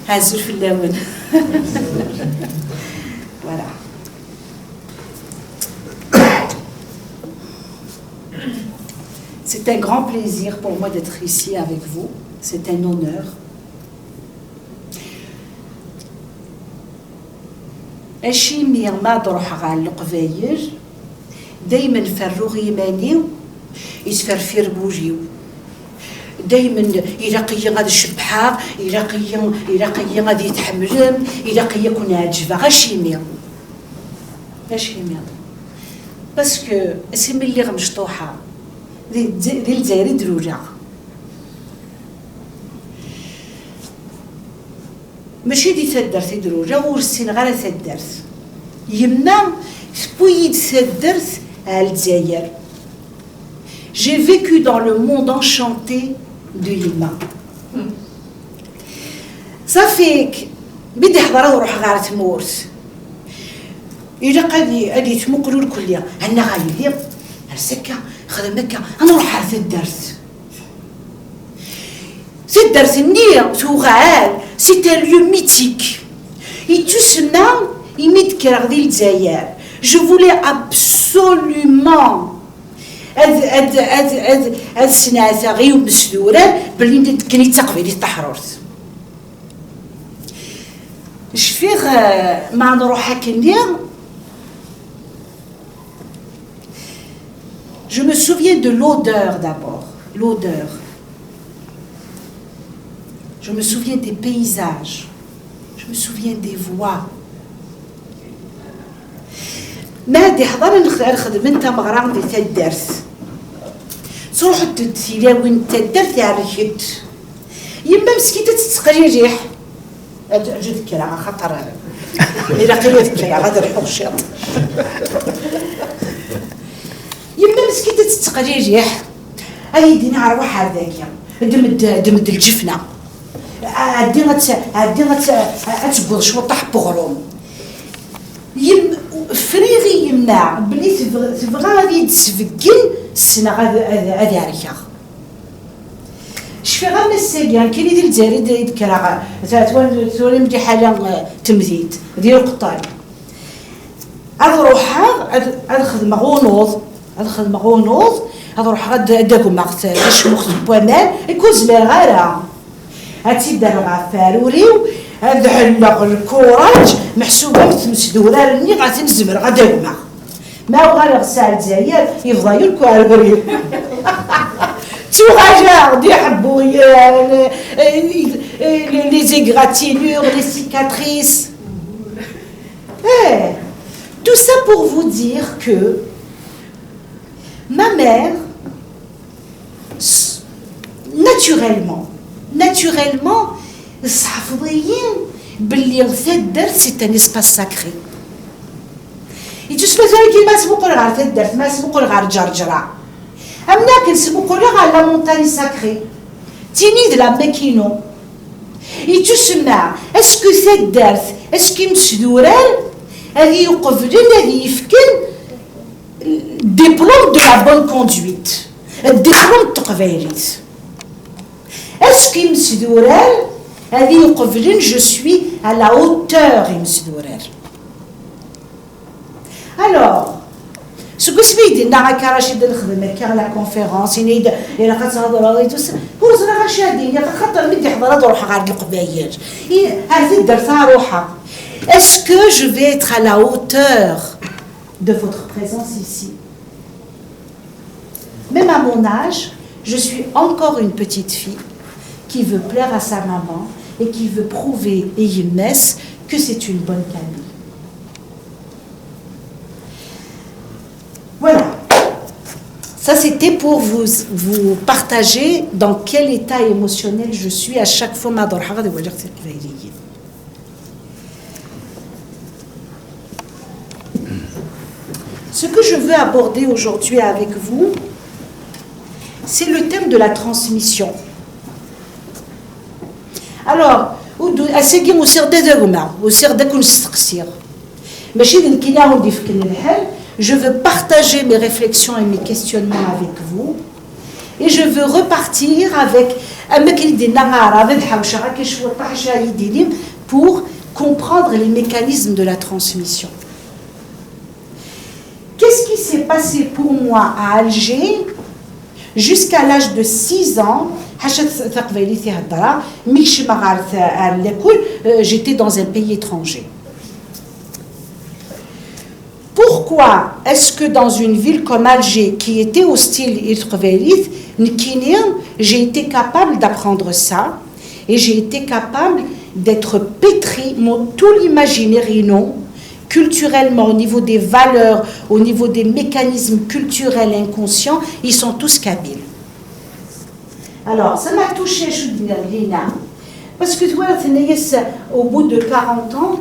هازل في اللون. Voilà. C'est un grand plaisir pour moi d'être ici avec vous. C'est un honneur. أشي ما نروح على القبايل دايما فرغ يمانيو يسفرفر بوجيو دايما يلاقي غادي الشبحه يلاقي غادي يتحملم يلاقي يكون عاجبه غاشي مير باسكو اسم اللي غمشطوحه ديال الجزائر دروجه ماشي دي تدرت دروجه ورسين غير تدرت يما بويد تدرت على الجزائر. J'ai vécu dans le monde enchanté de Yilma. Ça fait que بدي حضره وروح غير تمورت إلا قادي تمقلوا الكلية أنا غايدي هرسكا خدمك أنا نروح على الدرس الدرس النية توغال سي un lieu mythique يتسمى يميتكر غدي الجزائر. Je voulais absolument هاد السنة غيو مسدورة بلي كني تقبلي التحررت شفيغ ما نروح هكني. Je me souviens de l'odeur d'abord, l'odeur. Je me souviens des paysages, je me souviens des voix. ما دي حضر نخدم انت مغرام دي تدرس تروح تتلاوي انت درت على الحد يما مسكيته تتقريجيح اجي ذكرها خطر الا قيلوا ذكرها غادي نروحوا الشاط يما مسكيته تتقريجيح ايدي نعرف هذاك دمد الجفنه عدي غتقول شو طاح بغروم فريغي يمنع بلي تبغى غادي تسفكن السنه غادي عريكه شفي غير الساكان كاين يدير الجزائري يذكرها تولي مدي حاله تمديد ديال القطار هاد روحها هاد الخدمه غونوض هاد روحها داكو ماغت باش مخ بوانال يكون زمان غيرها هاتي دار مع فاروريو هاد حلق الكوراج محسوبه مسدوره رني غادي نزمر غادي ما هو غير غسال الجزائر يفضل الكواربري تو غاجا دي يحبوا لي زيغراتينور لي سيكاتريس tout ça pour vous dire que ma mère naturellement الصحفيين باللي الدرس سي ان اسباس ساكري يتسمى زي ما سبقوا غير الدرس ما سبقوا غير جرجره امنا كنسبقوا غير لا مونتاني ساكري تيني د لا ماكينو يتسمى اسكو سي الدرس اسكو مسدوران هذه يقفلن هذه يفكن ديبلوم دو لا بون كوندويت الدبلوم التقبيليت اسكو مسدوران هذه يقفلن جو سوي à la hauteur مسدوران. Alors ce que سميتي نهار رشيد نخدم هكا لا كونفيرونس ينيد الا كتهضر هذه توس كورزنا غير شادين خاطر مدي حضرات روح غير القبايل هذه درتها روحها. Est-ce que je vais être à la hauteur de votre présence ici? Même à mon âge, je suis encore une petite fille qui veut plaire à sa maman et qui veut prouver et Yemnes que c'est une bonne famille. Voilà. Ça, c'était pour vous partager dans quel état émotionnel je suis à chaque fois. Ce que je veux aborder aujourd'hui avec vous, c'est le thème de la transmission. Alors, je veux partager mes réflexions et mes questionnements avec vous Et je veux repartir avec pour comprendre les mécanismes de la transmission. Qu'est-ce qui s'est passé pour moi à Alger jusqu'à l'âge de 6 ans? J'étais dans un pays étranger. Pourquoi est-ce que dans une ville comme Alger, qui était hostile, j'ai été capable d'apprendre ça et j'ai été capable d'être pétri, tout l'imaginaire et non, culturellement, au niveau des valeurs, au niveau des mécanismes culturels inconscients, ils sont tous kabyles. Alors, ça m'a touché, je dis, parce que tu vois, au bout de 40 ans,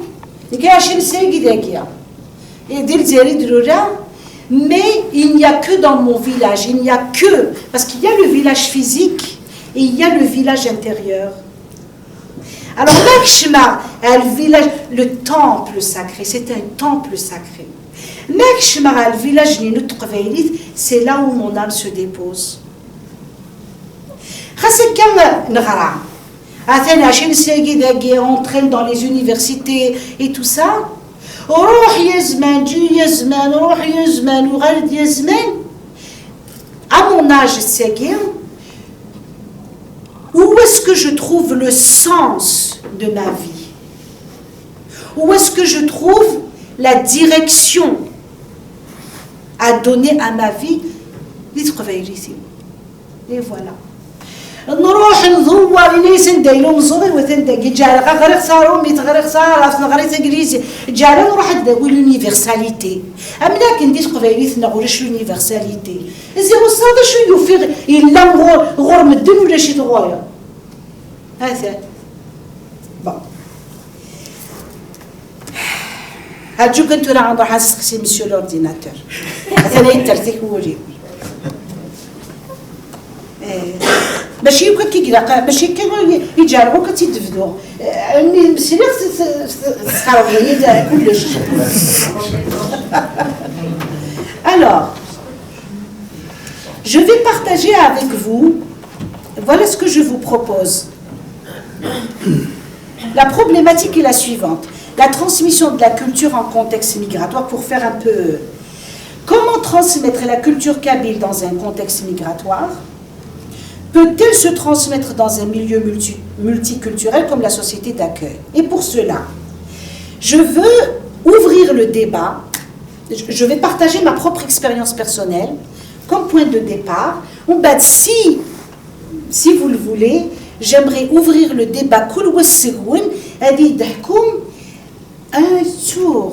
mais il n'y a que dans mon village, il n'y a que, parce qu'il y a le village physique et il y a le village intérieur. Alors là, le village, le temple sacré, c'est un temple sacré. Le village, c'est là où mon âme se dépose. On traîne dans les universités et tout ça. À mon âge, où est-ce que je trouve le sens de ma vie? Où est-ce que je trouve la direction à donner à ma vie? Et voilà. نروح نزور ناس ندايلهم صغير وتندقي جارة غير خسارة أمي تغير خسارة أصلا غير إنجليزي جارة نروح نداوي l'universalité أمنا كنديت قبايليتنا ولاش l'universalité زيرو صاد شو يفيغ إلا غور مدن ولا شي تغوير هذا بون هادشو كنتو راه نروح نسقسي مسيو لورديناتور هذا يترتيك ولي ماشي هكا كيقرا ماشي كانوا يجربوا كتيدفدوا مسيري تسخروا كلش. Alors, je vais partager avec vous, voilà ce que je vous propose. La problématique est la suivante. La transmission de la culture en contexte migratoire, pour faire un peu... Comment transmettre la culture kabyle dans un contexte migratoire? Peut-elle se transmettre dans un milieu multiculturel comme la société d'accueil? Et pour cela, je veux ouvrir le débat. Je vais partager ma propre expérience personnelle comme point de départ. Si vous le voulez, j'aimerais ouvrir le débat. Un tour.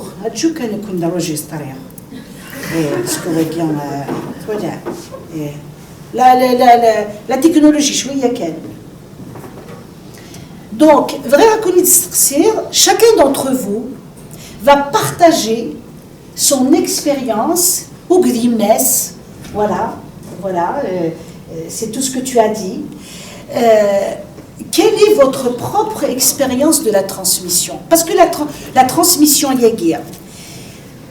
La technologie, donc, chacun d'entre vous va partager son expérience au Grimness. Voilà, c'est tout ce que tu as dit. Quelle est votre propre expérience de la transmission? Parce que la transmission yéguir,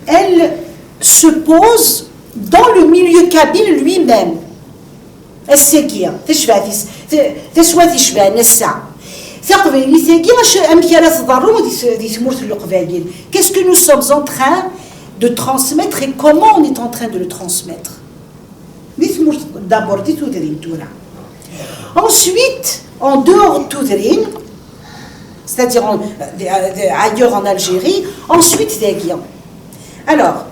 elle se pose dans le milieu kabyle lui-même. الساقية تشبه تسوى تشبه نسا ثقبي اللي ساقية واش أمكيالات ضرو دي ثمورت القبائل. Qu'est-ce que nous sommes en train de transmettre et comment on est en train de le transmettre? دي ثمورت d'abord دي تودرين تونا. Ensuite, en dehors de Toudrine, c'est-à-dire ailleurs en Algérie, ensuite Daguian. Alors,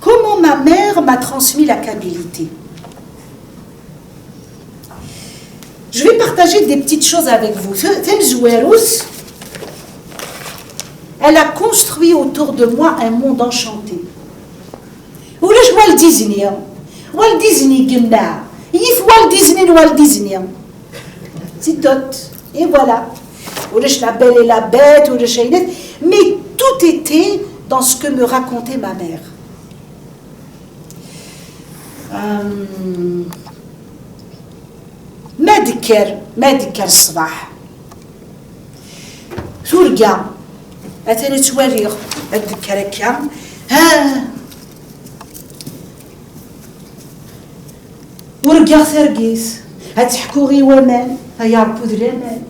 comment ma mère m'a transmis la kabylité? Je vais partager des petites choses avec vous. Temzoueros, elle a construit autour de moi un monde enchanté. ولاش والت ديزني والت ديزني قلنا يف والت ديزني والت ديزني سي توت et voilà ولاش la belle et la bête ولاش mais tout était dans ce que me racontait ma mère. ما ذكر الصباح ثورقا أتاني تواريغ أتذكر هكا ها ورقع ثرقيس هتحكو غي ومان هيا ربو ذرامان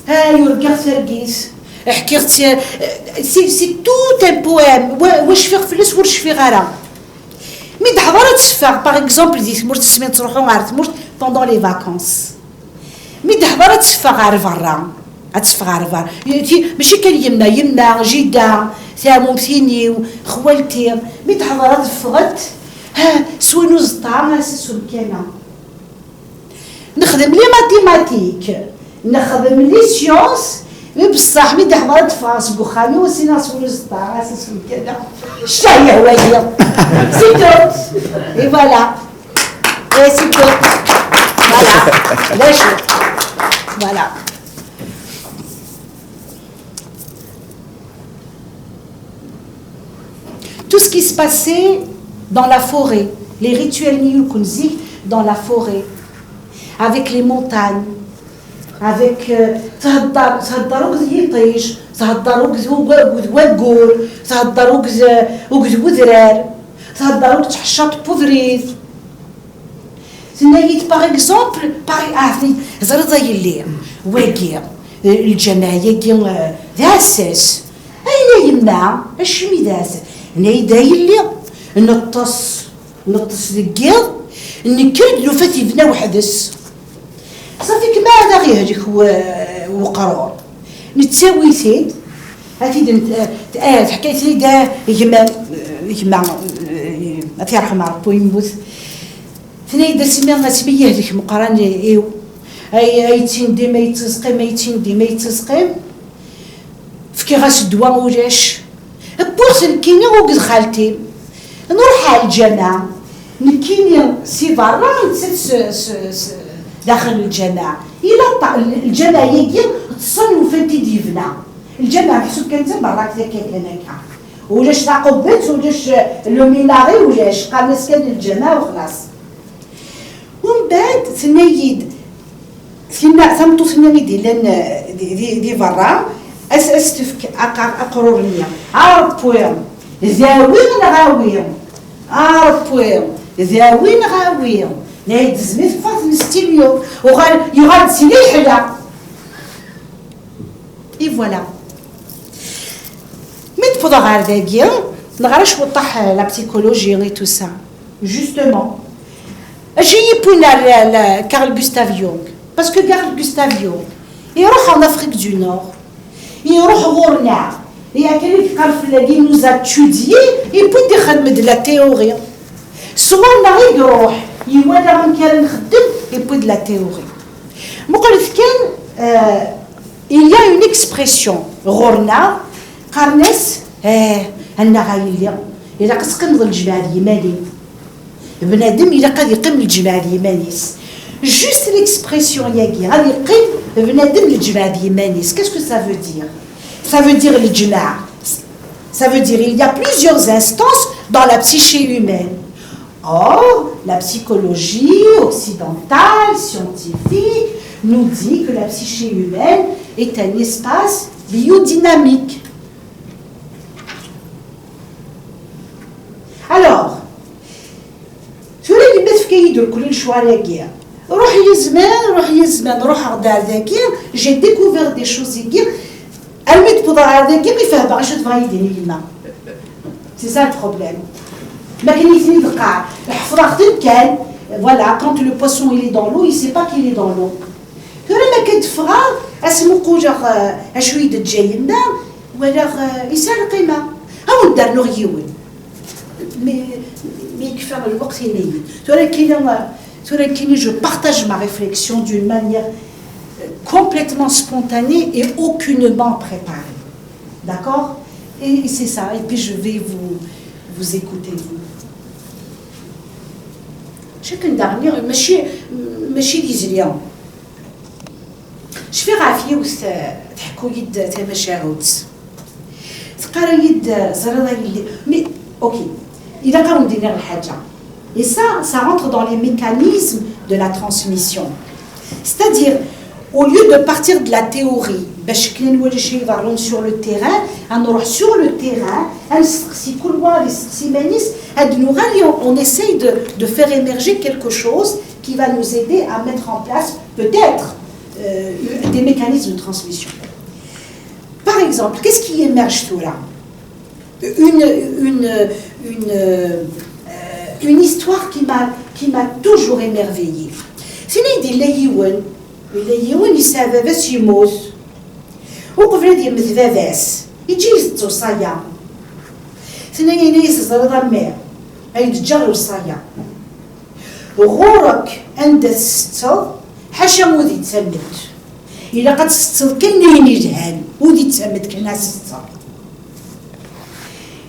ها يرقع ثرقيس حكيت سي توت ان بوام واش فيغ فلس واش فيغ غارا مي تحضر تسفاغ باغ اكزومبل ديك مرت تسمين تروحو غار تمرت بوندون لي فاكونس مي تحضر تسفاغ غار فرا تسفاغ غار فرا ماشي كان يمنا جده ثامو مثيني خوالتي مي تحضر تفغت ها سوينو زطا سو كانا نخدم لي ماتيماتيك نخدم لي سيونس مي بصح مي تحضرت فاس بوخاني وسينا سوينو زطا سو كانا شتاهي هوايا سي توت اي فوالا اي سي توت فوالا لا شوف فوالا tout ce qui se passait dans la forêt, les rituels Niyukunzi dans la forêt, avec les montagnes, avec تهضروا يطيش تهضروا وقور تهضروا وذرار تهضروا تحشط بوفريز تنايت باغ اكزومبل باغ عافني زرزا يلي واقي الجماعه ذا اساس اين يمنع اش مي داس نايدا يلي نطس دقيض نكرد لو فات يبنى وحدس صافي كما هذا غير هذيك وقرار نتساوي سيد هاتي حكيت لي دا يما الله يرحم ربي يموت ثني سميه هذيك مقران ايو اي تندي ما يتسقي ما يتندي ما يتسقي فكي غاس الدواء ولاش بوس نكيني وقد خالتي نروح على الجامعة نكيني سي برا داخل الجامعة إلا الجامعة يجي تصل وفانتي ديفنا الجامعة بحسب كانت برا كذا كان هكا ولاش تاقبت ولاش لو ميناغي ولاش قال ناس كان الجامعة وخلاص ومن بعد ثنايد ثمتو ثنايد دي برا أستفك أقرورنيا عربويم ذاوين غاويم عربويم ذاوين غاويم نايد زميت فات نستيميو يغاد سيني حلا اي فوالا مي تفضل غير داكيا نغرش وطح لا بسيكولوجي اي تو سا جوستومون اجي يبونا كارل غوستاف يونغ باسكو كارل غوستاف يونغ يروح en Afrique du Nord يروح غورنا هي كانت قال في nous a étudié et puis يخدم de la théorie souvent نغي يروح يولى من كان نخدم et puis de la théorie مقلت كان il y a une expression غورنا قرنس أنا غايليا إلا قسقم الجماعة اليماني بنادم إلا قد يقيم الجماعة اليمانيس juste l'expression ياكي غادي يقيم بنادم الجماعة اليمانيس qu'est-ce que ça veut dire ça veut dire الجماعة ça veut dire il y a plusieurs instances dans la psyché humaine or la psychologie occidentale scientifique nous dit que la psyché humaine est un espace biodynamique. Alors, شو اللي بدات في يدير كل شويه روح يزمان روح غدا ذاكي جي ديكوفير دي شوز كي الميت بضع ذاكي ما فيها باغي شو تبغي يدير لنا سي سا البروبليم ما كان يثني القاع الحفره كان فوالا كونت لو بوسون il est dans l'eau il sait pas qu'il est dans l'eau كلما كانت فغا اسمو قوجا شويه تجاينا ولا يسال القيمه هاو دار نغيون مي يكفى الوقت ولكن je partage ma réflexion d'une manière complètement spontanée et aucunement préparée. D'accord? Et c'est ça. Et puis je vais vous écouter, vous. Chacun dernier, ماشي ديزليون. شفي غافيه وست تحكوا يد تمشاهد. تقرا يد زرنا يلي مي اوكي. Il a quand même الحاجة. Et ça rentre dans les mécanismes de la transmission. C'est-à-dire, au lieu de partir de la théorie, باش كنا نولي شي يضرون سور لو تيران غنروح سور لو تيران نسقسي كل واحد يسقسي مانيس هاد نوغالي اون اساي دو فير ايمرجي كيلكو شوز qui va nous aider à mettre en place peut-être des mécanismes de transmission. Par exemple, qu'est-ce qui émerge tout là? Une histoire qui m'a toujours émerveillée. C'est une idée اللي يسبب يموت وقبل يمت باباس يجي تصايا ثاني ناس زرد الماء يتجر الصايا غورك عند الستة حاشا مودي تسمت إلا قد ستة كان يجهل ودي تسمت كنا ستة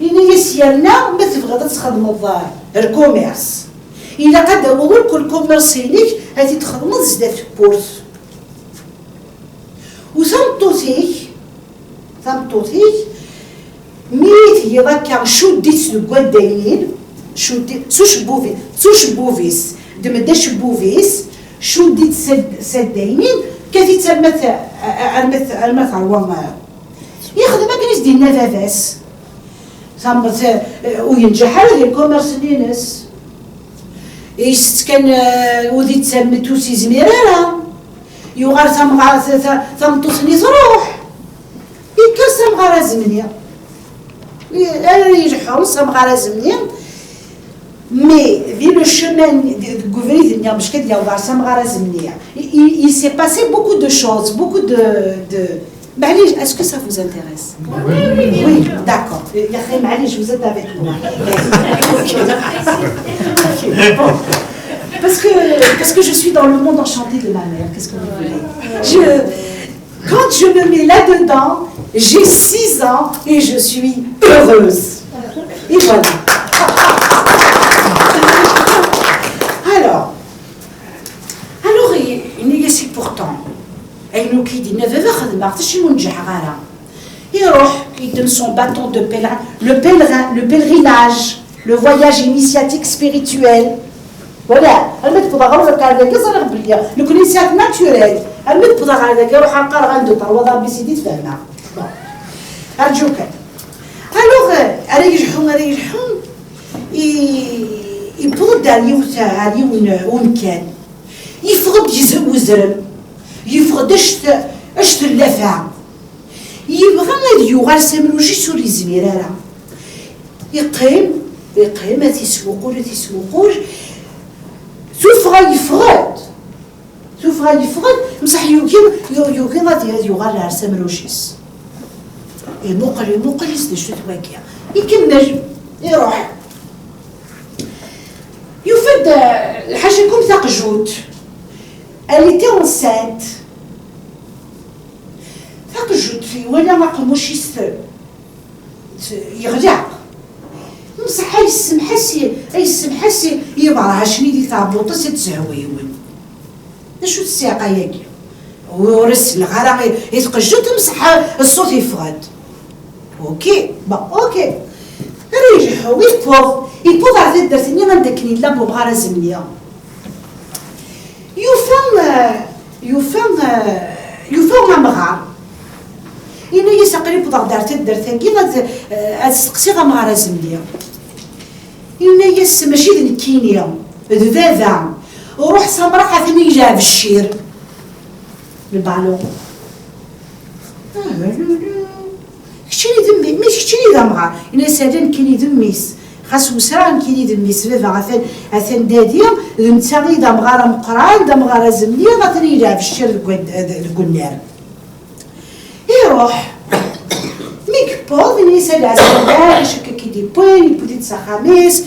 إلا يسيرنا ما تبغى تخدم الظاهر الكوميرس إلا قد أقول كل كوميرس هناك هاتي تخدم زدات بورس ثمطوتيك ميت هي ذاك شو ديت لو داينين شو ديت سوش بوفيس دمداش بوفيس شو ديت سداينين كافي تمت عوام يخدم ما كانش ديالنا فافاس ثمت وينجح على ديال الكوميرس نينس يست كان ودي تسمتو سي زميراره يوغار ثمطوسني تروح يكسر مغارة زمنية يجحون مغارة زمنية مي في لو شومان دو غوفريت باش كدير وغار مغارة زمنية il s'est passé beaucoup de choses beaucoup de معليش est-ce que ça vous intéresse? Oui, d'accord. يا اخي معليش vous êtes avec moi. Parce que je suis dans le monde enchanté de ma mère, qu'est-ce que vous voulez? Quand je me mets là-dedans, j'ai 6 ans et je suis heureuse. Et voilà. Alors, il y a si pourtant, il qui dit, il donne son bâton de pèlerin, le pèlerinage, le voyage initiatique spirituel. Voilà, elle met pour avoir le connaissance naturelle. Elle met pour avoir le cœur à part un de par وضع بسيدي تفهمها. Bon, أرجوك. Alors, أريجحون يبغض عليه ونكان. يفرض يزرم. يفرض أشت اللفع. يبغى يوغال سمروجي سوري زميرة. يقيم ما تيسوقوش. سوفرا يفرد مسح يوكين غادي يغال عرسام روشيس يموقل يسدي شويه واكيا يكمل يروح يفد الحاجه كوم ثاق جوت elle était enceinte ثاق جوت في ولا ما قموش يرجع مسح يسمحسي يبغى شني ديك تاع بوطس تزهويون شو الساقه ياكي ورس الغرق يتقجو تمسح الصوت يفرد اوكي اوكي ريجحو يبوض على درتني غندكني لا بوغا زمنيه يفهم مغار إنه يسقري بضغط درتين كي غتسقسي غمغار زمنيه إنه يس ماشي ذ الكينيا ذا وروح سمرة حثني جاب الشير البالون كشتيني ذمي ماشي كشتيني ذمغا إنه سالان كيني ذميس خاص وسران كيني ذميس فيفا غثان داديا ذمتاغي ذمغارة مقران ذمغارة زمنية غثني جاب الشير القنار يروح ميك بوض إنه يسال عزيزان يشكا كيدي بوين يبودي تساخاميس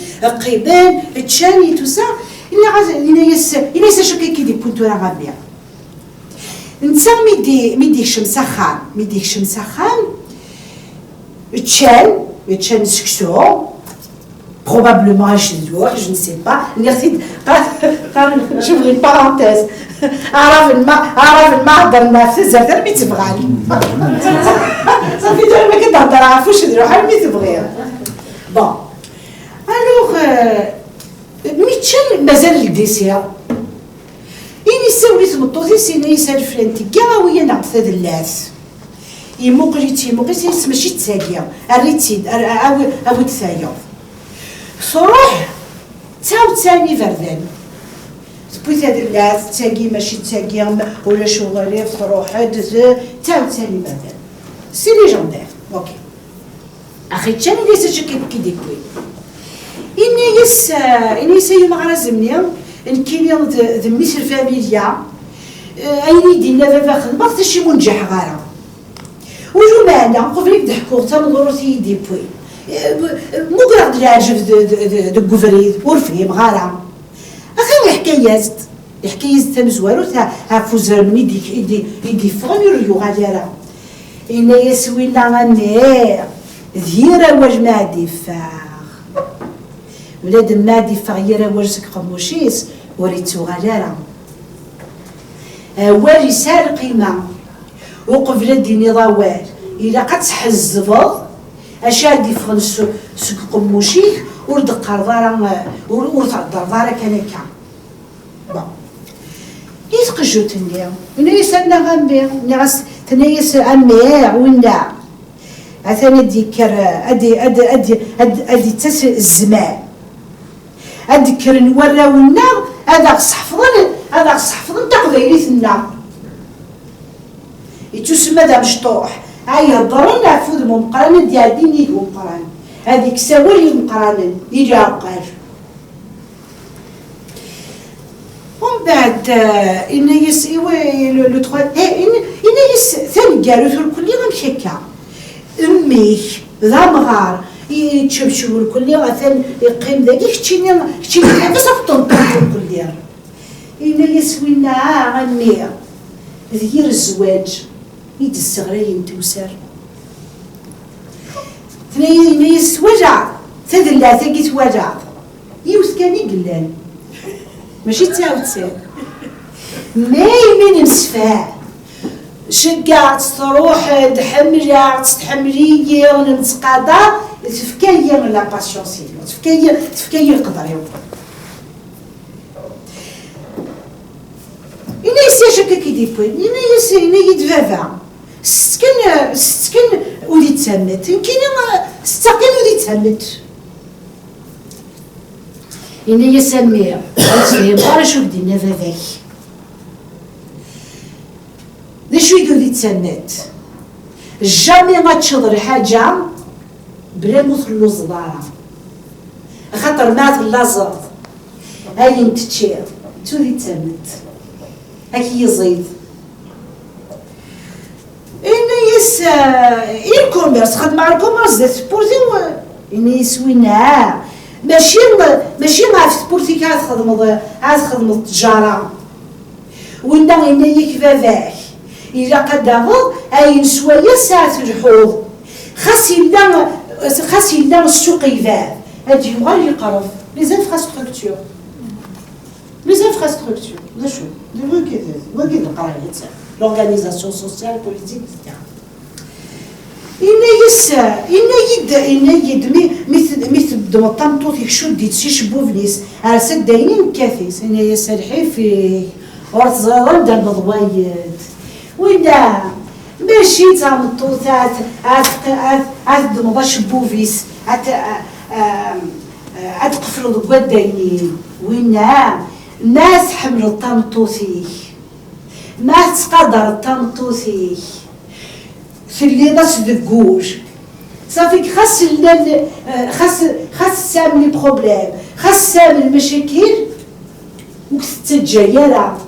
قيبان تشاني توسا إنه يسا شكا كيدي بونتورا غابيا نتا ميدي شمسخان تشان سكسو probablement un chez-toi, je ne sais pas. j'ouvre une parenthèse. أعرف المعدر النافذ زاد مي تبغاني. صافي دابا ما كنهضر عارفوش نديرو حال مي تبغيها. بون. ألوغ ميتشان مازال الديسير. إني ساوليت مطوطي سينا يسال فرانتي كاع ويا نعطي هاد اللاس. يموقليتي موقيتي ماشي تساقيا الريتيد أو تساقيا صروح تعاود ثاني فردان بغيت هاد لا تساقي ماشي تساقي ولا شغل تروح تعاود ثاني فردان سي ليجوندير اوكي اخي تاني ليس كي ديكوي إني يوم غرازمني نكيني ذا ميسر فاميليا أيني دينا بابا خدمة تشي منجح غارة وجو معنا قبلك ضحكو تا مضروتي يدي بوي مو قرا العجب دو كوفريد ورفيم غارة أخي الحكايات تا مزوارو تا هافوزر مني يدي فغن يريو غاديرا إنا يسوينا غنير ذيرا واج ما ديفا ولاد مادي فغيرا ورزق قموشيس وريتو غلارة والي سار قيمة وقبل ديني ضوال إلا قد تحزفض أشاد يفغن سك قموشيك وردق دارا ورتعدر دارا كانكا بون يتقجو تنيا ونا يسالنا غنبيع تنيس أميع ونا أثاني ديكر أدي تس الزمان أذكر نورا والنار هذا صحفظن تقبيليتنا يتسمى ذا مشطوح هاي هضرون عفود مقرن ديال ديني مقرن هذيك سوالي مقرن يجي عقار ومن بعد إن يسوي لو تخوا إن ثاني قالوا في الكل غير هكا أمي ذا مغار يتشبشبوا الكل غثان يقيم ذاك كتشيني بس أفطن الكل ديال إنا يسوينا غنية ذير الزواج يد الصغرين توسر ثنين يسوجع تدلا ثقيت وجع يوث كان يقلان ماشي تعاود سير ما يمين نسفاه شقعت تروح تحملي ونتقاضى تفكاية لا باسيونسي تفكاية القدر إنا يسيشك كي ديبوين إنا يدفافا ستكن ودي تسمت كاين ستكن ودي تسمت إنا يسميها تفهم غير شو بدينا فافاك ذا شو يدو تسنت جامي ما تشضري حاجة بلا مثلو صدارة خاطر مات اللازر هاي نتشير تولي تسنت هاكي يزيد إنا يس الكوميرس خدم على الكوميرس ذا سبورتي إنا يسوينا ماشي مع سبورتي كتخدم التجارة وإنا إنا يكفافاك إلا قدامه أي شوية ساعة الحوض خاص يلا السوق يبان هادي يبغى يقرب لي زانفراستركتور لا شو وكيد القرايه تاع لورغانيزاسيون سوسيال بوليتيك اكسترا إنا يد مثل دمطمطوط يشد يتشبو فليس على سداينين كافيس إنا يسرحي في ورد زران دار بضوايد وإنا ماشي تمطوطات عاد دمضا شبوفيس عاد قفلوا ضوا داينين وإنا ناس حمل الطمطوطي ما تقدر الطمطوطي في اللي ناس دكوج صافي خاص سام لي بروبليم خاص سام المشاكل وكتتجايرة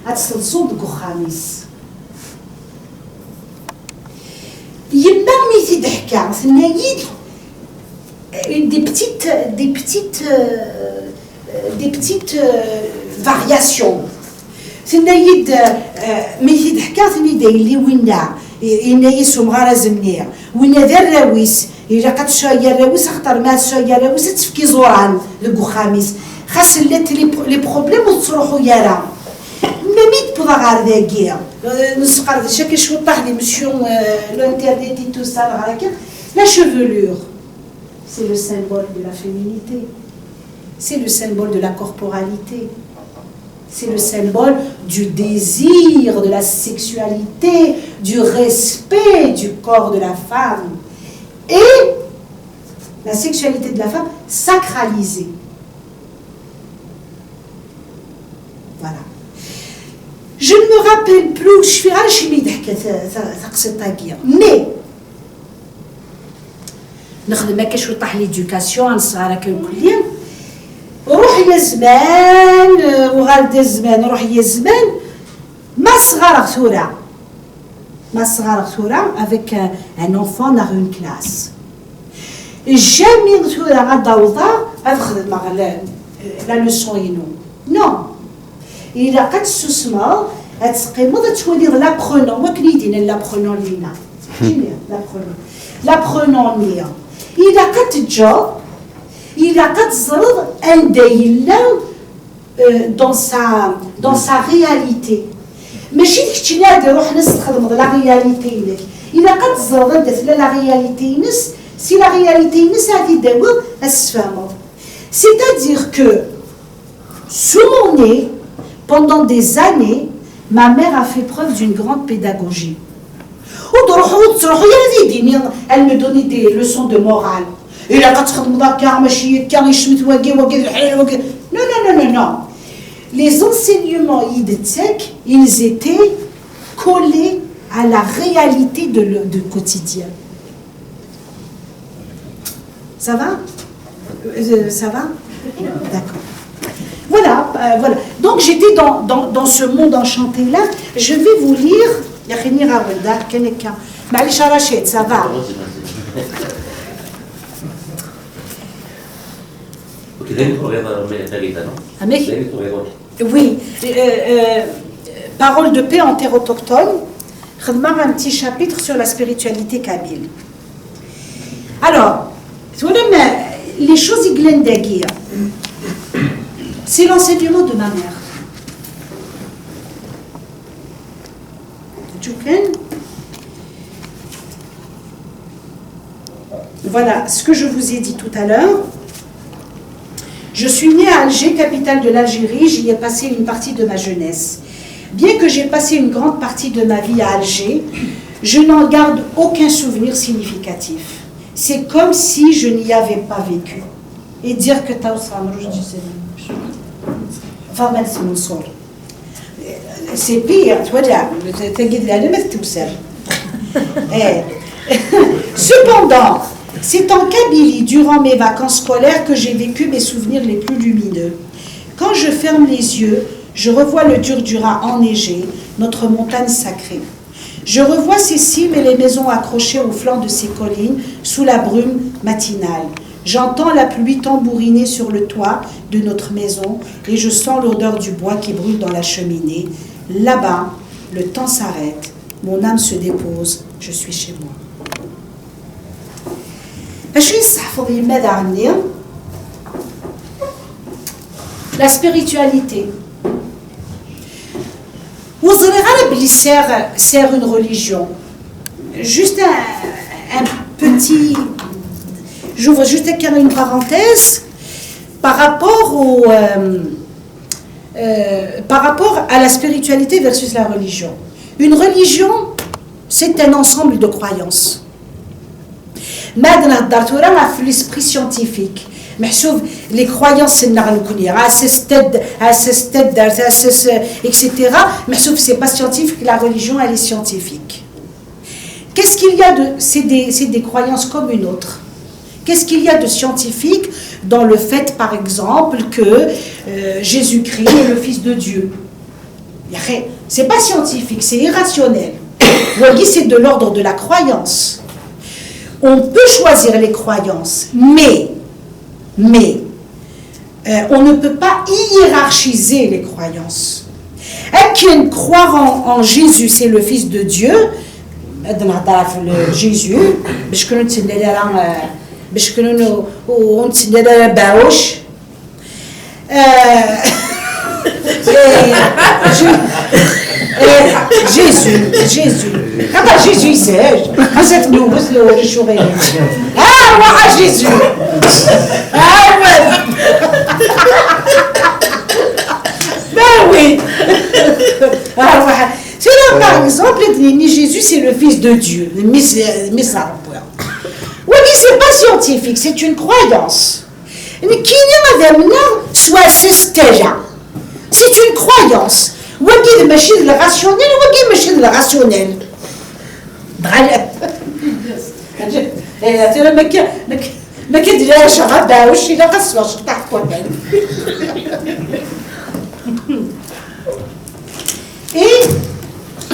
هتسلسو دكو خامس يما ميتي ضحكة ثنايد دي بتيت فارياسيون ثنايد ميتي ضحكة ثنايد اللي وينا إنا يسوم غرازمنيا وينا ذا الراويس إلا قد شوية الراويس اختار ما شوية الراويس تفكي زوران لكو خامس خاص لات لي بروبليم وتصروحو يارا ميت بوضا غار ذاكيا نسقر شاكي شو طاح لي مسيو الانترنت تو سا غاكا لا chevelure c'est le symbole de la féminité c'est le symbole de la corporalité c'est le symbole du désir, de la sexualité, du respect du corps de la femme. Et la sexualité de la femme sacralisée. Voilà. Je ne me rappelle plus, je suis mais نخدم هكا شويه طاح ليدوكاسيون نصغر هكا الكليه روح يا زمان وغادي الزمان روح يا زمان ما صغار ثورة avec un enfant dans une classe jamais ثورة غادوضا غتخدم la leçon non إلا قد تسمع غتقيمو تولي لابخونون وكلي يدينا لابخونون لينا لابخونون ليا إلا قد تجاوب إلا قد تزرد أن دايلا dans sa réalité ماشي ديك نادي روح نستخدم لا رياليتي لك إلا قد تزرد دات لا رياليتي نس سي لا رياليتي نس غادي داوي اسفهمو c'est-à-dire que sous mon nez pendant des années ma mère a fait preuve d'une grande pédagogie. Elle me donnait des leçons de morale. Non. Les enseignements idétiques, ils étaient collés à la réalité de quotidien. Ça va? Ça va? D'accord. Voilà. Donc j'étais dans ce monde enchanté-là. Je vais vous lire. Ça va. Oui. Parole de paix en terre autochtone. Un petit chapitre sur la spiritualité kabyle. Alors, les choses iglendaguir. C'est l'enseignement de ma mère. Voilà ce que je vous ai dit tout à l'heure. Je suis née à Alger, capitale de l'Algérie. J'y ai passé une partie de ma jeunesse. Bien que j'ai passé une grande partie de ma vie à Alger, je n'en garde aucun souvenir significatif. C'est comme si je n'y avais pas vécu. Et dire que c'est pire, Cependant, c'est en Kabylie, durant mes vacances scolaires, que j'ai vécu mes souvenirs les plus lumineux. Quand je ferme les yeux, je revois le Durdura enneigé, notre montagne sacrée. Je revois ces cimes et les maisons accrochées au flanc de ces collines sous la brume matinale. J'entends la pluie tambouriner sur le toit de notre maison et je sens l'odeur du bois qui brûle dans la cheminée. Là-bas, le temps s'arrête, mon âme se dépose, je suis chez moi. La spiritualité. Vous aurez sert une religion. Juste un petit... J'ouvre juste une parenthèse par rapport à la spiritualité versus la religion. Une religion, c'est un ensemble de croyances. Maintenant, dans l'esprit scientifique, les croyances, etc. Mais sauf c'est pas scientifique, la religion, elle est scientifique. Qu'est-ce qu'il y a de... C'est des croyances comme une autre. Qu'est-ce qu'il y a de scientifique dans le fait, par exemple, que Jésus-Christ est le Fils de Dieu? C'est pas scientifique, c'est irrationnel. C'est de l'ordre de la croyance. On peut choisir les croyances, mais on ne peut pas hiérarchiser les croyances. Et croire en Jésus, c'est le Fils de Dieu, Jésus, Jésus. Quand Jésus c'est, Jésus. Ben oui. par exemple, Jésus, c'est le Fils de Dieu, mais c'est pas scientifique, c'est une croyance. C'est une croyance. وقيد ماشي الراسيونيل وقيد ماشي الراسيونيل ما كديرهاش غدا واش الا قصواش تعرفوا Et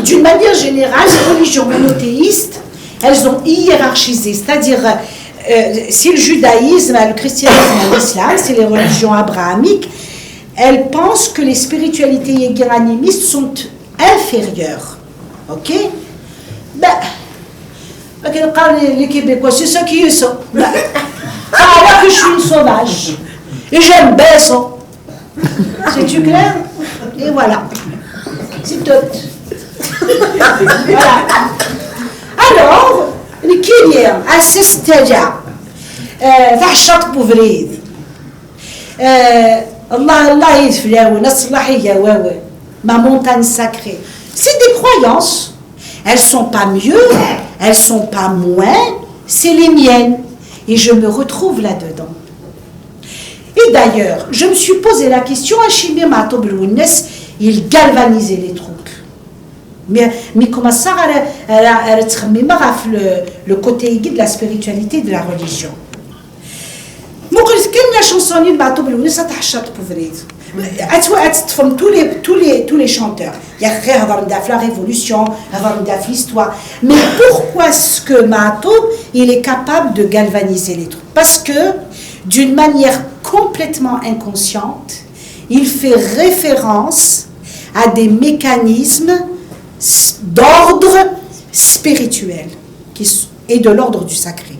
d'une manière générale, les religions monothéistes, elles ont hiérarchisé, c'est-à-dire si le judaïsme, le christianisme et l'islam, c'est les religions abrahamiques, elles pensent que les spiritualités animistes sont inférieures. Ok? Les Québécois, c'est ça qui est ça. Alors que je suis une sauvage. Et j'aime bien ça. C'est-tu clair? Et voilà. C'est tout. Voilà. Alors, qui vient à ce stade-là? فحشط بوفريد Allah yiflaou nasrahia wawa ma montagne sacrée. C'est des croyances. Elles sont pas mieux, elles sont pas moins, c'est les miennes et je me retrouve là-dedans. Et d'ailleurs, je me suis posé la question à Chimé Matoblounes, il galvanisait les troupes. Mais comment ça le côté de la spiritualité de la religion. كاين شونسونين بعثوا بالونسه تحشط بوفريد تفهم tous les chanteurs يا اخي هضر ندا في la révolution هضر ندا في l'histoire mais pourquoi est-ce que Matoub il est capable de galvaniser les troupes? Parce que d'une manière complètement inconsciente il fait référence à des mécanismes d'ordre spirituel et de l'ordre du sacré.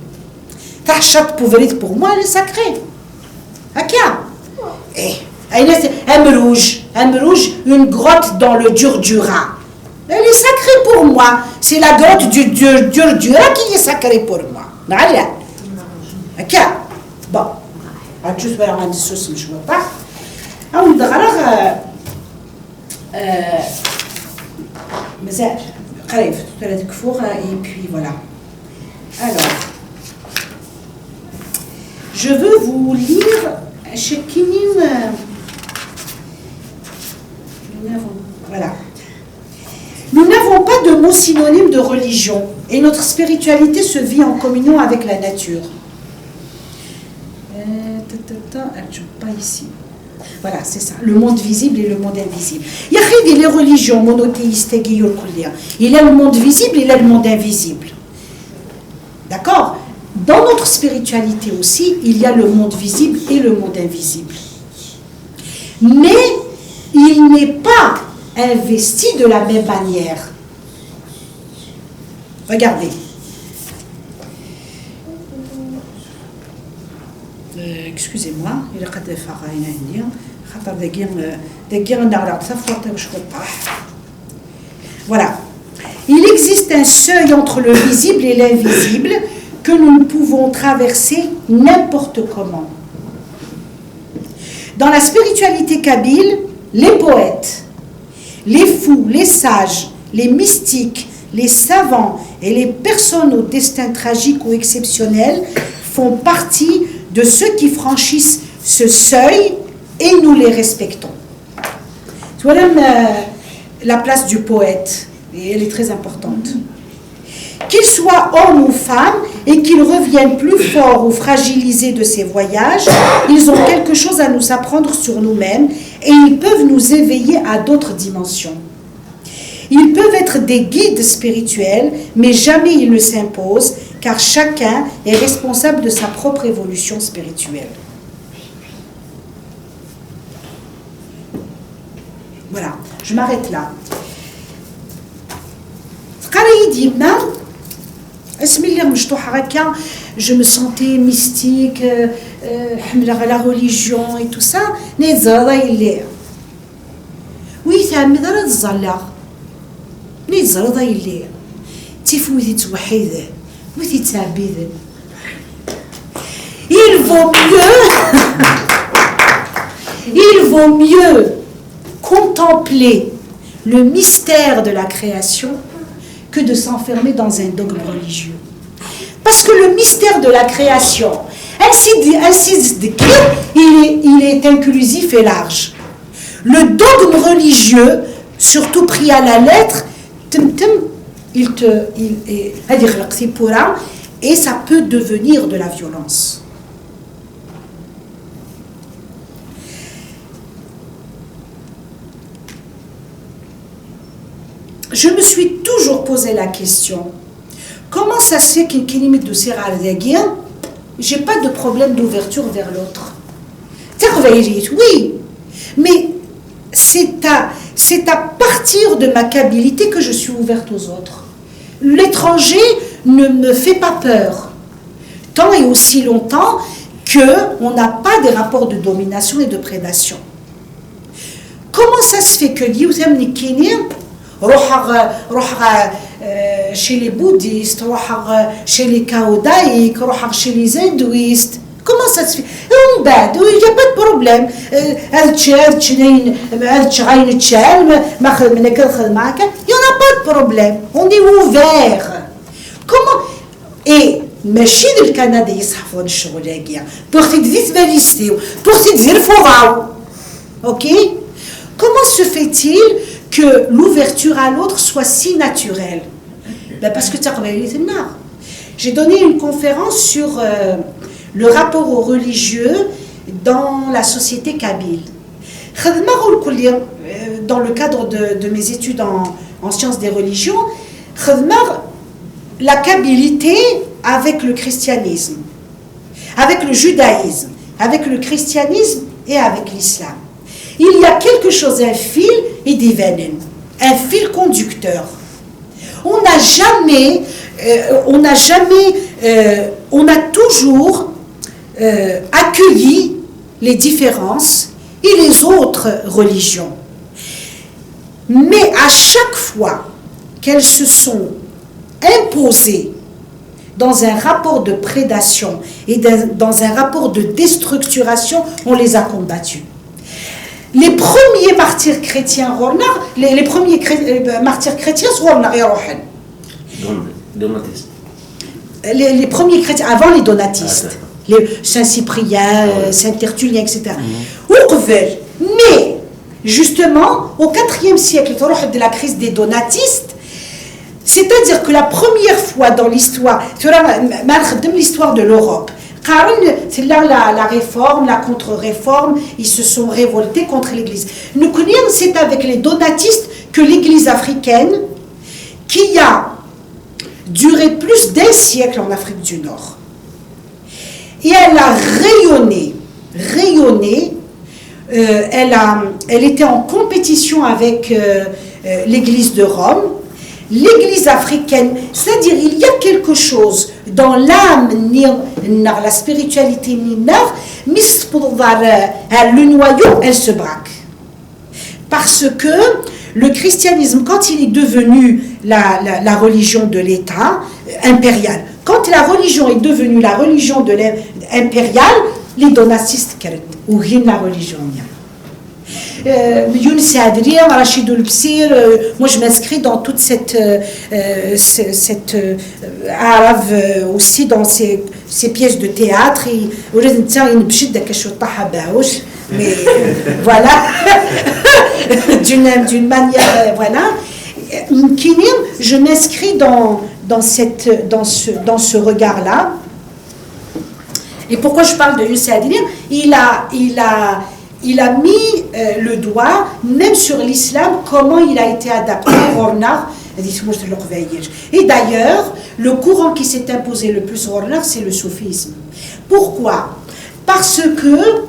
Tachat Pouverit, pour moi, elle est sacrée. Akia. Un rouge, une grotte dans le Durdura. Elle est sacrée pour moi. C'est la grotte du Durdura qui est sacrée pour moi. Akia. Bon. Juste pour un dissous, je ne veux pas. On dirait مازال قريب 3 كفور et puis voilà. Alors. Je veux vous lire voilà. Nous n'avons pas de mot synonyme de religion et notre spiritualité se vit en communion avec la nature. Pas ici. Voilà, c'est ça. Le monde visible et le monde invisible. Il y a les religions monothéistes il y a le monde visible et il y a le monde invisible. D'accord? Dans notre spiritualité aussi, il y a le monde visible et le monde invisible. Mais il n'est pas investi de la même manière. Regardez. Excusez-moi, il voilà. Il existe un seuil entre le visible et l'invisible que nous ne pouvons traverser n'importe comment. Dans la spiritualité kabyle, les poètes, les fous, les sages, les mystiques, les savants et les personnes au destin tragique ou exceptionnel font partie de ceux qui franchissent ce seuil et nous les respectons. Tu vois la place du poète, et elle est très importante. Qu'il soit homme ou femme et qu'ils reviennent plus forts ou fragilisés de ces voyages, ils ont quelque chose à nous apprendre sur nous-mêmes et ils peuvent nous éveiller à d'autres dimensions. Ils peuvent être des guides spirituels, mais jamais ils ne s'imposent, car chacun est responsable de sa propre évolution spirituelle. Voilà, je m'arrête là. Je me sentais mystique, la religion et tout ça. Oui, ça me donne des zalars. Les zalars, il est. Tifouti touhide, oui, tabide. Il vaut mieux contempler le mystère de la création que de s'enfermer dans un dogme religieux. Parce que le mystère de la création, il est inclusif et large. Le dogme religieux, surtout pris à la lettre, et ça peut devenir de la violence. Je me suis toujours posé la question, comment ça se fait qu'une limite de Sira al-Dagien, j'ai pas de problème d'ouverture vers l'autre. Oui, mais c'est à partir de ma qualité que je suis ouverte aux autres. L'étranger ne me fait pas peur, tant et aussi longtemps qu'on n'a pas des rapports de domination et de prédation. Comment ça se fait que l'Youtham Nikini, chez les bouddhistes, chez les chaodaïques, chez les hindouistes, comment ça se fait? Il n'y a pas de problème. Il n'y a pas de problème. On est ouvert. Comment? Et ماشي الكندا يصحفوا الشغل هكا pour te dire pour te dire ok? Comment se fait-il que l'ouverture à l'autre soit si naturelle? Parce que j'ai donné une conférence sur le rapport aux religieux dans la société kabyle. Dans le cadre de mes études en sciences des religions, la kabylité avec le christianisme, avec le judaïsme, avec le christianisme et avec l'islam. Il y a quelque chose, un fil et des veines, un fil conducteur. On a toujours accueilli les différences et les autres religions. Mais à chaque fois qu'elles se sont imposées dans un rapport de prédation et dans un rapport de déstructuration, on les a combattues. Les premiers martyrs chrétiens, les premiers martyrs chrétiens sont les premiers chrétiens, avant les donatistes, les Saint-Cyprien, Saint-Tertullien, etc. Mais, justement, au IVe siècle, de la crise des donatistes, c'est-à-dire que la première fois dans l'histoire, l'histoire de l'Europe, c'est là la réforme, la contre-réforme, ils se sont révoltés contre l'Église. Nous connaissons, c'est avec les donatistes que l'Église africaine, qui a duré plus d'1 siècle en Afrique du Nord, et elle a rayonné, elle était en compétition avec l'Église de Rome, l'Église africaine, c'est-à-dire il y a quelque chose dans l'âme, la spiritualité, le noyau, elle se braque. Parce que le christianisme, quand il est devenu la religion de l'État impérial, quand la religion est devenue la religion de impériale, les donatistes, ou la religion. Younes Adrien, Rachid Oulbsir, moi je m'inscris dans toute cette arabe aussi dans ces pièces de théâtre et mais voilà d'une manière voilà je m'inscris dans ce regard là. Et pourquoi je parle de Younes Adrien? Il a mis le doigt, même sur l'islam, comment il a été adapté au Ornar. Et d'ailleurs, le courant qui s'est imposé le plus au Ornar, c'est le soufisme. Pourquoi? Parce que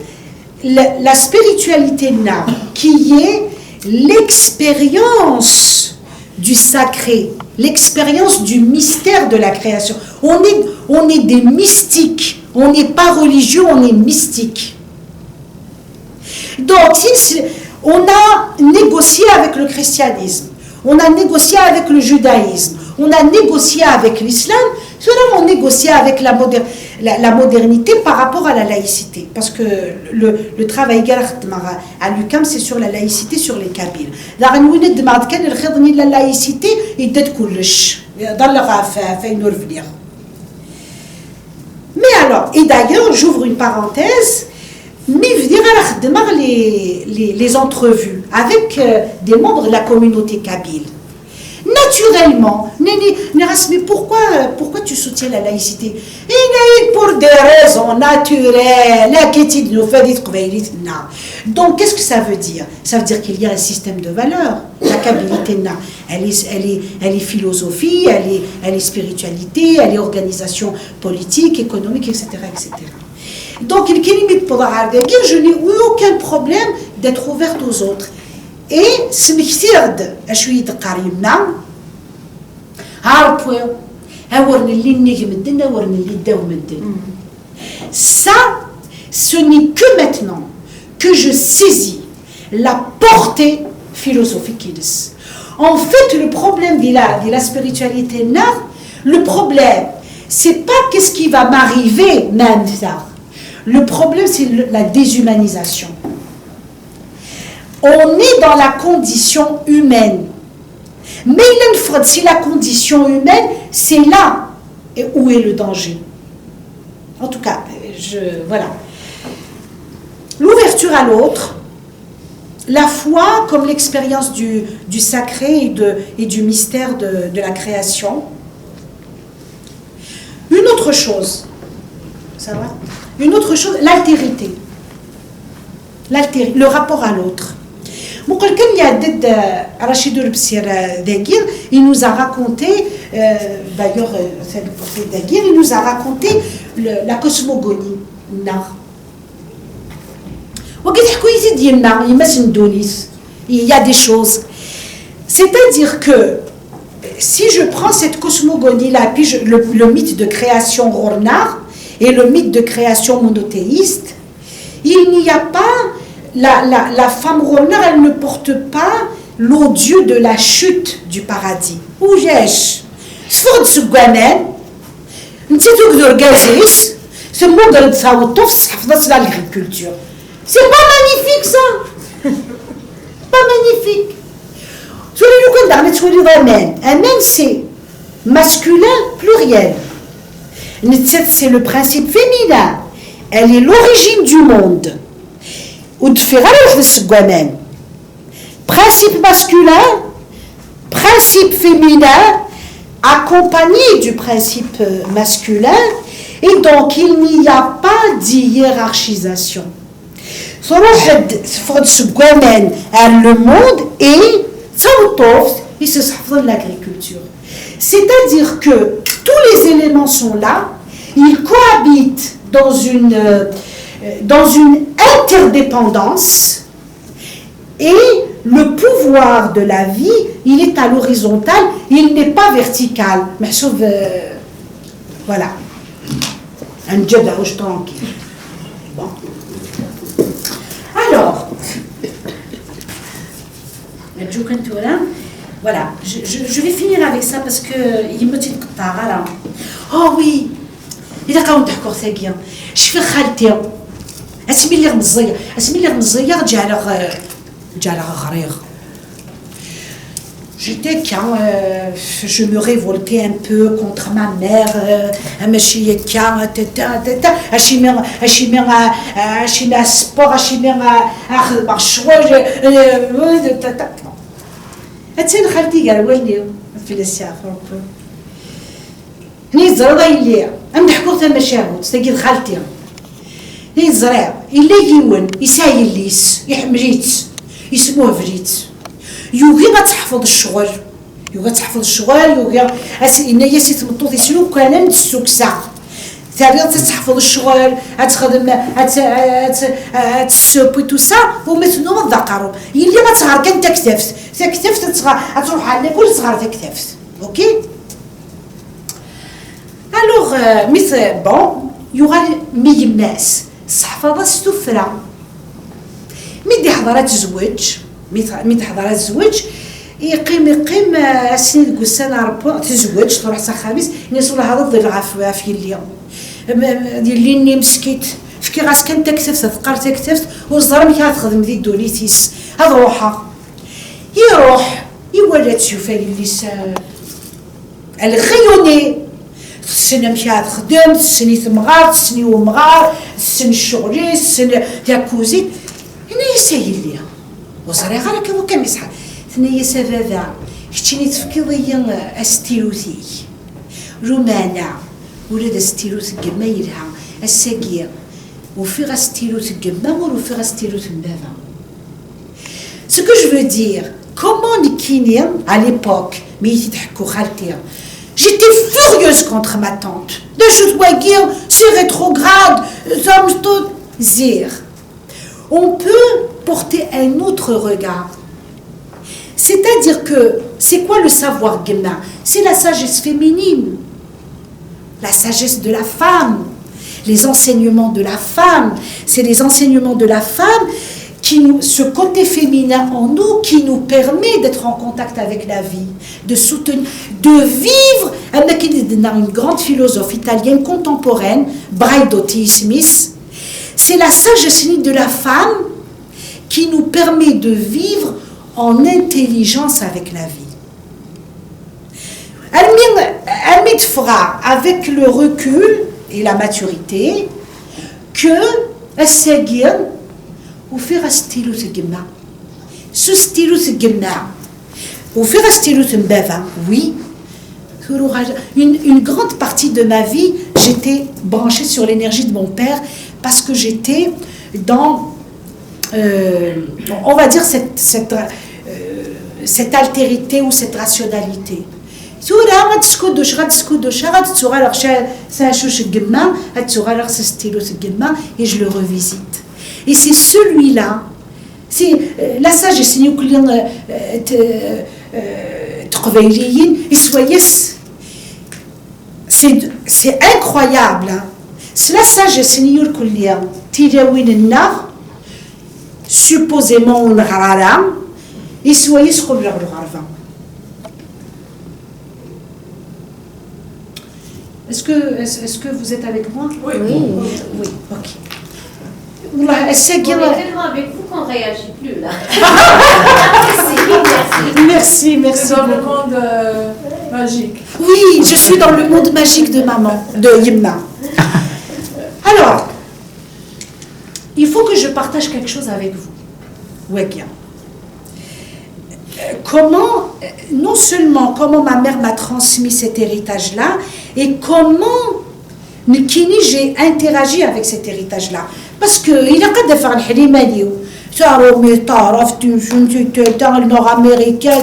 la spiritualité n'a, qui est l'expérience du sacré, l'expérience du mystère de la création. On est des mystiques, on n'est pas religieux, on est mystique. Donc, on a négocié avec le christianisme, on a négocié avec le judaïsme, on a négocié avec l'islam, Cela, on négocie avec la modernité par rapport à la laïcité. Parce que le travail à l'UQAM, c'est sur la laïcité, sur les Kabyles. La laïcité, il doit être mais alors, et d'ailleurs, j'ouvre une parenthèse, les entrevues avec des membres de la communauté kabyle. Naturellement, mais pourquoi tu soutiens la laïcité? Pour des raisons naturelles. Donc, qu'est-ce que ça veut dire? Ça veut dire qu'il y a un système de valeurs. La kabbylité, elle est philosophie, elle est spiritualité, elle est organisation politique, économique, etc. etc. Donc, je n'ai eu aucun problème d'être ouverte aux autres. Et ça, ce n'est que maintenant que je saisis la portée philosophique. En fait, le problème de la spiritualité, le problème, c'est pas qu'est-ce qui va m'arriver même ça. Le problème, c'est la déshumanisation. On est dans la condition humaine. Mais si la condition humaine, c'est là où est le danger. En tout cas, voilà. L'ouverture à l'autre, la foi comme l'expérience du sacré et du mystère de la création. Une autre chose, ça va? Une autre chose, l'altérité. Le rapport à l'autre. Rachid Dagir, il nous a raconté, d'ailleurs, c'est le prophète Dagir, il nous a raconté la cosmogonie. Il y a des choses. C'est-à-dire que si je prends cette cosmogonie-là, puis le mythe de création Rornar et le mythe de création monothéiste, il n'y a pas. La femme Rornar, elle ne porte pas l'odieux de la chute du paradis. Où j'ai-je? C'est l'agriculture. C'est pas magnifique ça. Pas magnifique. Amen, c'est masculin pluriel. C'est le principe féminin. Elle est l'origine du monde. Principe masculin, principe féminin, accompagné du principe masculin, et donc il n'y a pas d'hiérarchisation. Le monde et il se de l'agriculture. C'est-à-dire que tous les éléments sont là, ils cohabitent dans une interdépendance, et le pouvoir de la vie, il est à l'horizontale, il n'est pas vertical. Mais voilà. Un job à rouge tranquille. Bon. Alors, voilà, je vais finir avec ça parce que il me dit là. Oh oui, il a quand même d'accord, c'est bien. Je fais خالتي. اسمي لي غمزيه جالها غريغ. J'étais quand je me révoltais un peu contre ma mère, sport, أتين خالتي قال ولدي في السيافة هني زرا اللي عند حكومة المشاهد تلاقي خالتي هني زرا إلا يجيون يسايل ليس يحمريت يسموه فريت يوغي ما تحفظ الشغل يوغي إن ياسي تمطوط يسلو كان السوكسا ثاني تحفظ الشغل تخدم تسوبي تو سا ومثلو ما تذكروا يلي ما تغار كان تكتفت تروح على كل صغار تكتفت اوكي الوغ مثل بون يوغا مي الناس الصحفاضه ستفرا مي حضرات الزواج يقيم السنين قسنا ربو تزوج تروح سخامس نيسول هذا ضل عفواف يلي يلي مسكيت فكي غاس كان تكتفت ثقار تكتفت والزرم كتخدم ذي دوليتيس هذا روحها يروح يولد تشوف اللي الغيوني السنة مشات خدمت السنة تمغار السنة ومغار السنة الشغلي السنة تاكوزيت هنا يسهل ليها وصري غير كيفو كم يصحى ثنيا سفاذا كتشيني تفكيضي استيروثي رومانا ولاد استيروث الجمة يلها الساقية وفي غستيروث الجمة وفي غستيروث البابا. Ce que je veux dire, comment Nikini, à l'époque, mais il j'étais furieuse contre ma tante. De choses dire, c'est rétrograde, zir. On peut porter un autre regard. C'est-à-dire que, c'est quoi le savoir Gemma? C'est la sagesse féminine, la sagesse de la femme, les enseignements de la femme. C'est les enseignements de la femme ce côté féminin en nous qui nous permet d'être en contact avec la vie, de soutenir, de vivre. Une grande philosophe italienne contemporaine, Braidotti Smith, c'est la sagesse de la femme qui nous permet de vivre en intelligence avec la vie. Elle fera avec le recul et la maturité que وفي ستيلو تجمع سو ستيلو تجمع وفي ستيلو تنبافا oui une grande partie de ma vie j'étais branchée sur l'énergie de mon père parce que j'étais dans on va dire cette altérité ou cette rationalité et je le revisite. Et c'est celui-là, c'est la sagesse, c'est incroyable. C'est la sagesse, supposément on rara, et soyez ce qu'on leur revend. Est-ce que vous êtes avec moi? Oui. Oui, ok. On est tellement avec vous qu'on ne réagit plus là. Merci. C'est dans le monde magique. Oui, je suis dans le monde magique de maman, de Yemma. Alors, il faut que je partage quelque chose avec vous. Wegia. Comment, non seulement comment ma mère m'a transmis cet héritage-là, et comment j'ai interagi avec cet héritage-là. Parce qu'il a qu'à faire le Halimani. Ça, le nord-américain,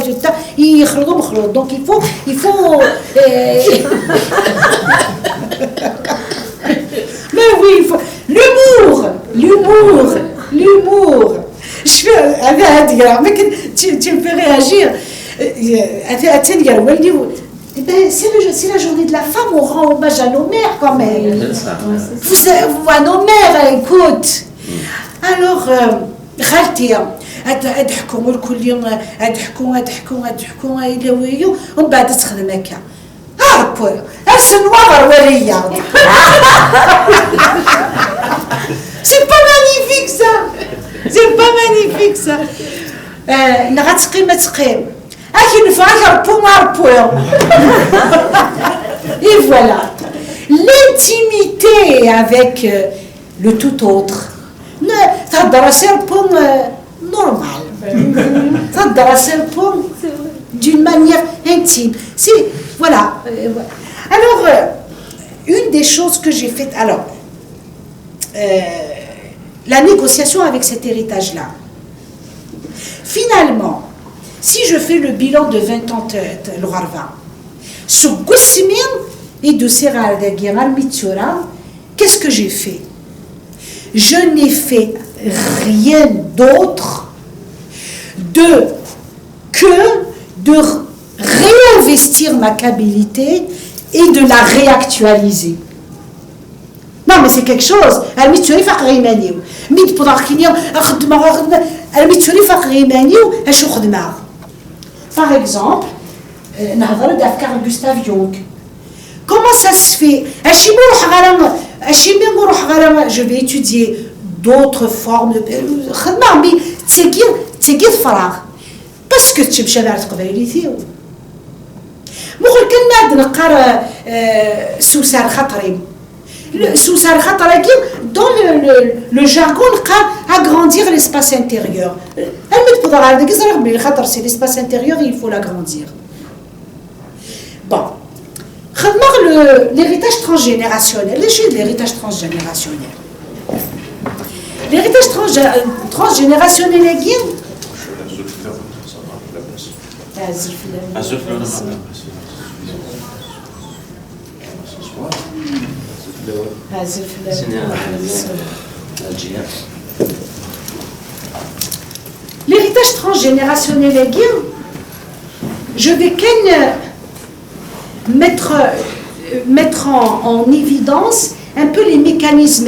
donc il faut mais oui, il faut l'humour. Je fais mais tu me fais réagir. C'est la journée de la femme, on rend hommage à nos mères quand même. Vous à nos mères, écoute. Alors, أضحكوا كل يوم أضحكوا إلى ويو ومن بعد تخدم هكا هاربوا أرسل وغر وريا. C'est pas magnifique ça. نغتقيم تقيم. Et voilà, l'intimité avec le tout autre. C'est un peu normal. C'est un peu d'une manière intime. Voilà. Alors, une des choses que j'ai faites, la négociation avec cet héritage-là. Finalement, si je fais le bilan de 20 ans de l'Orva, sur Goussimien et de Serra de Guéral Mitsura, qu'est-ce que j'ai fait? Je n'ai fait rien d'autre que de réinvestir ma qualité et de la réactualiser. Non, mais c'est quelque chose. الميتوري فقر يمانيو ميت بضاخينيو خدمه الميتوري فقر يمانيو اش خدمه par exemple, Gustave Jung. Comment ça se fait? Je vais étudier d'autres formes de... parce que tu me مخل كنا نقرا سوسار خطري سوسار خطري dans le jargon agrandir l'espace intérieur. Elle me تقدر على ديك الزرق بلي خاطر c'est l'espace intérieur il faut l'agrandir. Bon. L'héritage transgénérationnel. L'héritage transgénérationnel. L'héritage transgénérationnel est qui? L'héritage transgénérationnel est qui? Je vais mettre en évidence un peu les mécanismes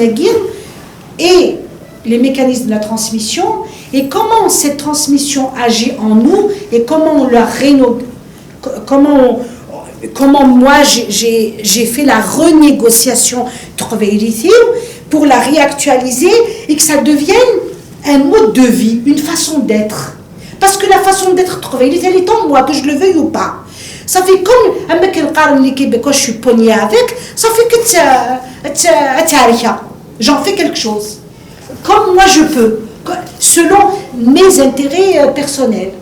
et les mécanismes de la transmission et comment cette transmission agit en nous et comment on la comment moi j'ai fait la renégociation pour la réactualiser et que ça devienne un mode de vie, une façon d'être. Parce que la façon d'être, elle est en moi, que je le veuille ou pas. Ça fait comme avec le carme les Québécois, je suis pognée avec, ça fait que j'en fais quelque chose. Comme moi je peux, selon mes intérêts personnels.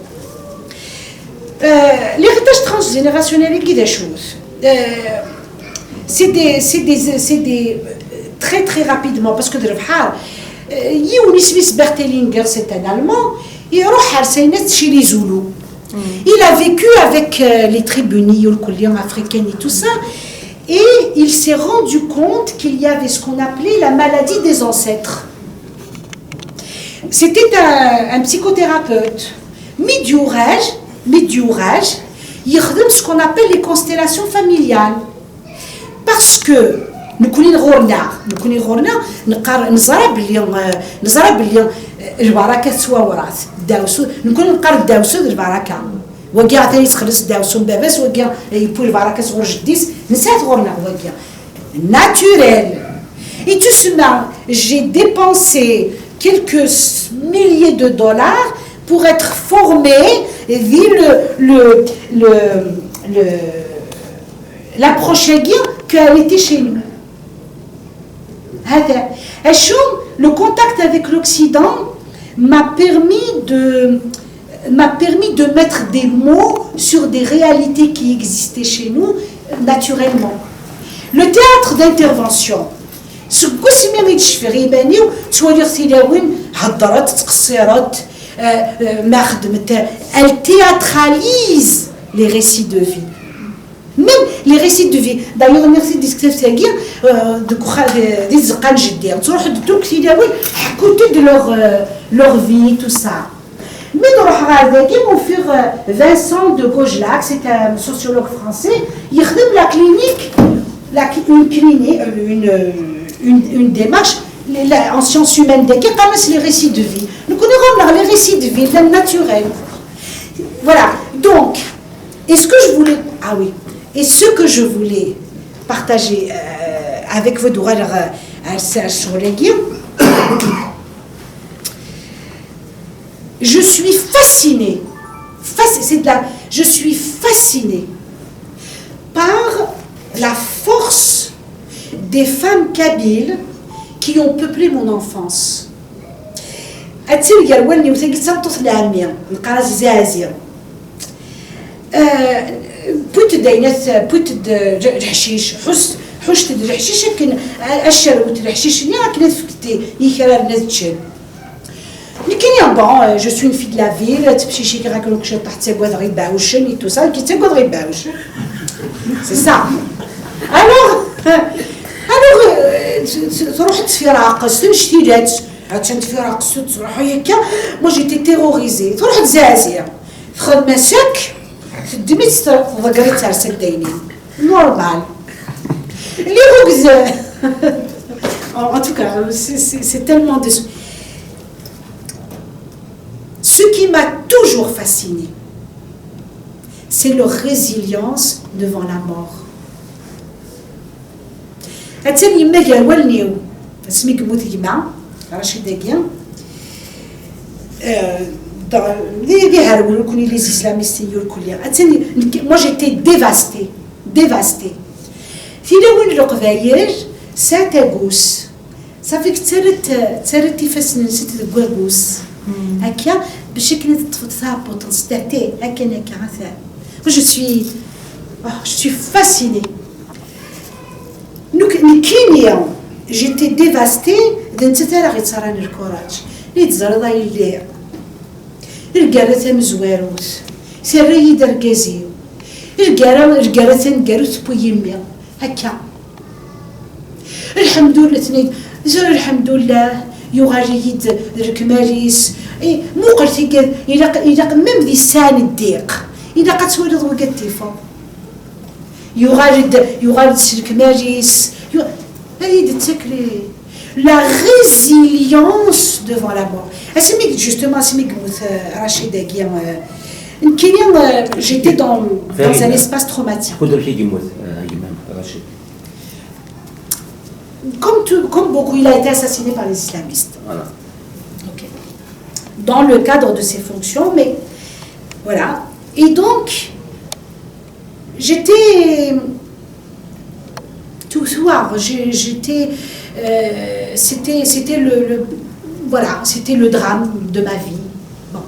L'héritage transgénérationnel est des choses. C'est des très très rapidement, parce que de Younnis Bertelinger, c'est un Allemand, il chez les Zoulous. Il a vécu avec les tribus Niyol-Koulian africaines et tout ça, et il s'est rendu compte qu'il y avait ce qu'on appelait la maladie des ancêtres. C'était un psychothérapeute. Midiouraj, il redonne ce qu'on appelle les constellations familiales. Parce que nous connaissons البركة سوا وراث داوسو نكون نقرب داوسو البركة وقع ثاني تخلص داوسو باباس وقع يبول البركة صغر جديس نسات غورنا وقع naturel. Et tout cela, j'ai dépensé quelques milliers de dollars pour être formé vu l'approche qu'elle était chez nous. Le contact avec l'Occident m'a permis de mettre des mots sur des réalités qui existaient chez nous naturellement. Le théâtre d'intervention. Elle théâtralise les récits de vie. Même les récits de vie. D'ailleurs, merci de leur vie, tout ça. Mais au fur Vincent de Gojlac, c'est un sociologue français, il a la clinique, une démarche en sciences humaines, les récits de vie. Nous connaissons les récits de vie, naturel. Voilà. Donc, est-ce que je voulais... Ah oui. Et ce que je voulais partager avec vous, je suis fascinée. Je suis fascinée par la force des femmes kabyles qui ont peuplé mon enfance. بوت دينات بوت الحشيش حشت الحشيش كن الشروت الحشيش اللي راك نفكتي يكرر نزتشل لكن يا بون جو سوي في لا فيل تمشي شي راكلوك شي تحت تقعد غير باوشن اي تو سا كي تقعد غير باوشن سي سا الوغ تروح تفيراق تمشتيلات تفيراق تروح هكا مو جيتي تيروريزي تروح تزازير تخدم مساك normal. En tout cas, c'est tellement de... Ce qui m'a toujours fasciné, c'est leur résilience devant la mort. أتاني ما قالولنيو اسمي كموت يما رشيد داكيا دي هارولو كوني لي اسلاميست يقول أتاني moi j'étais dévastée في لون القباير ساتاغوس صافي تسرت تيفاسن نسيت الكواغوس هكا باش كنت تهبط تستهتي هكا هكا je suis fascinée. كينيا جيتي ديفاستي انت ترى غير تصراني الكوراج اللي تزرد اللي الكاره مزواروت سري دركازي الكاره تنكاروت بويمي هكا الحمد لله تنيد الحمد لله يغاليد الكماريس مو قلتي إلا ميم ذي سان الديق إلا قد تولد وقد تيفا يغالد الكماريس هذه تاكلي la résilience devant la mort. اسميك justement اسميك رشيد داكيا كاين j'étais dans un espace traumatique. Comme beaucoup, il a été assassiné par les islamistes. Voilà. Okay. Dans le cadre de ses fonctions, mais voilà. Et donc, j'étais tout soir, j'étais, c'était voilà, c'était le drame de ma vie. Bon.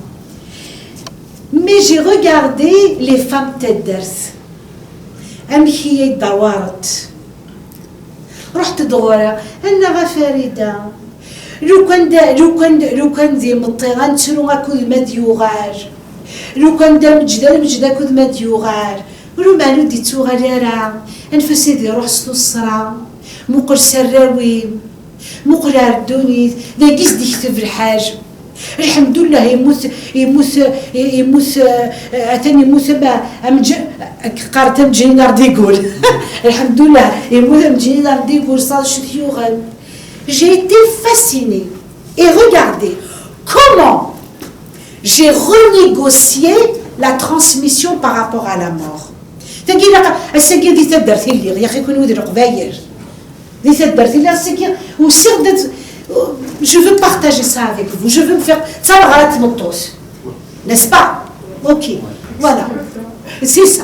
Mais j'ai regardé les femmes Tedders. أمشي دورت رحت دورة أنا فريدة لو كان ذي مطيران تسلو أكود مديوغار لو كان دا مجدا أكود مديوغار ولو مالو دي توغاليرا أنفسي ذي روح سلوصرا موقر سراوي موقر عردوني ذا قيس دي يكتب الحاج الحمد لله يموت أتاني يموت قارت مجيني نردي يقول الحمد لله يموت مجيني نردي يقول صار شتيوغن. J'ai été fascinée et regardez comment j'ai renégocié la transmission par rapport à la mort. تجي لك السكير دي تدرتي لي يا أخي كون ودي القباير دي تدرتي لي السكير وسير je veux partager ça avec vous, je veux me faire ça n'est-ce pas? Ok, voilà, c'est ça.